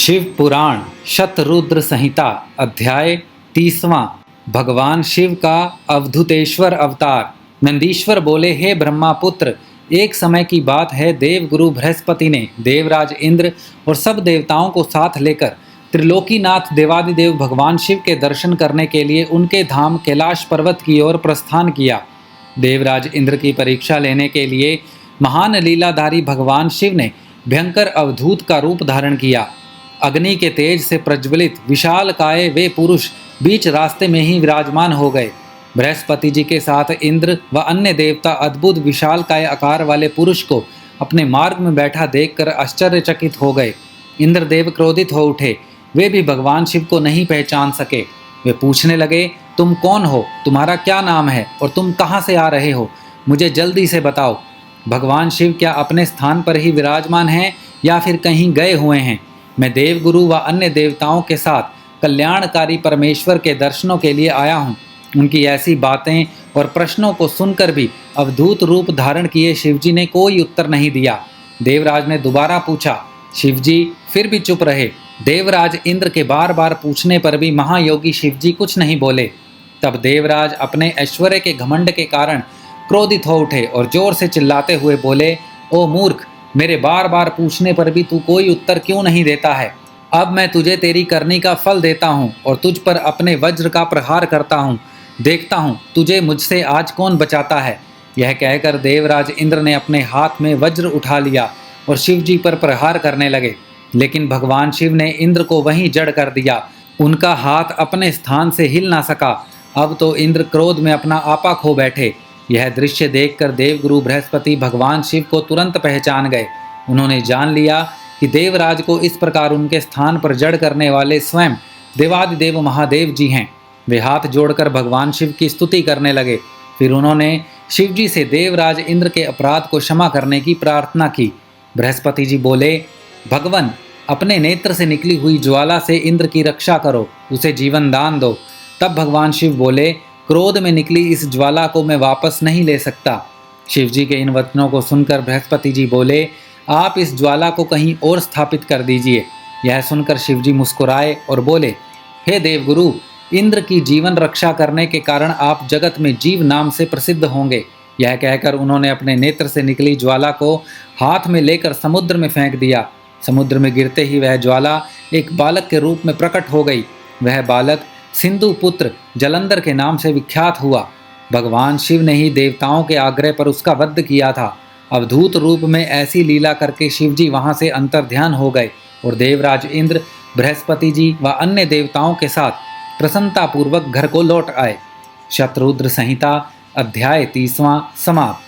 शिव पुराण शतरुद्र संहिता अध्याय 30वां। भगवान शिव का अवधूतेश्वर अवतार। नंदीश्वर बोले, हे ब्रह्मापुत्र, एक समय की बात है, देवगुरु बृहस्पति ने देवराज इंद्र और सब देवताओं को साथ लेकर त्रिलोकीनाथ देवादिदेव भगवान शिव के दर्शन करने के लिए उनके धाम कैलाश पर्वत की ओर प्रस्थान किया। देवराज इंद्र की परीक्षा लेने के लिए महान लीलाधारी भगवान शिव ने भयंकर अवधूत का रूप धारण किया। अग्नि के तेज से प्रज्वलित विशाल काय वे पुरुष बीच रास्ते में ही विराजमान हो गए। बृहस्पति जी के साथ इंद्र व अन्य देवता अद्भुत विशाल काय आकार वाले पुरुष को अपने मार्ग में बैठा देखकर आश्चर्यचकित हो गए। इंद्रदेव क्रोधित हो उठे, वे भी भगवान शिव को नहीं पहचान सके। वे पूछने लगे, तुम कौन हो, तुम्हारा क्या नाम है और तुम कहाँ से आ रहे हो, मुझे जल्दी से बताओ। भगवान शिव क्या अपने स्थान पर ही विराजमान हैं या फिर कहीं गए हुए हैं? मैं देवगुरु व अन्य देवताओं के साथ कल्याणकारी परमेश्वर के दर्शनों के लिए आया हूँ। उनकी ऐसी बातें और प्रश्नों को सुनकर भी अवधूत रूप धारण किए शिवजी ने कोई उत्तर नहीं दिया। देवराज ने दोबारा पूछा, शिवजी फिर भी चुप रहे। देवराज इंद्र के बार बार पूछने पर भी महायोगी शिवजी कुछ नहीं बोले। तब देवराज अपने ऐश्वर्य के घमंड के कारण क्रोधित हो उठे और जोर से चिल्लाते हुए बोले, ओ मूर्ख, मेरे बार बार पूछने पर भी तू कोई उत्तर क्यों नहीं देता है? अब मैं तुझे तेरी करनी का फल देता हूँ और तुझ पर अपने वज्र का प्रहार करता हूँ। देखता हूँ तुझे मुझसे आज कौन बचाता है। यह कहकर देवराज इंद्र ने अपने हाथ में वज्र उठा लिया और शिव जी पर प्रहार करने लगे, लेकिन भगवान शिव ने इंद्र को वहीं जड़ कर दिया। उनका हाथ अपने स्थान से हिल ना सका। अब तो इंद्र क्रोध में अपना आपा खो बैठे। यह दृश्य देखकर देवगुरु बृहस्पति भगवान शिव को तुरंत पहचान गए। उन्होंने जान लिया कि देवराज को इस प्रकार उनके स्थान पर जड़ करने वाले स्वयं देवादिदेव महादेव जी हैं। वे हाथ जोड़कर भगवान शिव की स्तुति करने लगे। फिर उन्होंने शिव जी से देवराज इंद्र के अपराध को क्षमा करने की प्रार्थना की। बृहस्पति जी बोले, भगवान, अपने नेत्र से निकली हुई ज्वाला से इंद्र की रक्षा करो, उसे जीवन दान दो। तब भगवान शिव बोले, क्रोध में निकली इस ज्वाला को मैं वापस नहीं ले सकता। शिव जी के इन वचनों को सुनकर बृहस्पति जी बोले, आप इस ज्वाला को कहीं और स्थापित कर दीजिए। यह सुनकर शिव जी मुस्कुराए और बोले, हे देवगुरु, इंद्र की जीवन रक्षा करने के कारण आप जगत में जीव नाम से प्रसिद्ध होंगे। यह कहकर उन्होंने अपने नेत्र से निकली ज्वाला को हाथ में लेकर समुद्र में फेंक दिया। समुद्र में गिरते ही वह ज्वाला एक बालक के रूप में प्रकट हो गई। वह बालक सिंधु पुत्र जलंधर के नाम से विख्यात हुआ। भगवान शिव ने ही देवताओं के आग्रह पर उसका वध किया था। अवधूत रूप में ऐसी लीला करके शिवजी वहां से अंतर्ध्यान हो गए और देवराज इंद्र, बृहस्पति जी व अन्य देवताओं के साथ प्रसन्नतापूर्वक घर को लौट आए। शतरुद्र संहिता अध्याय 30वां समाप्त।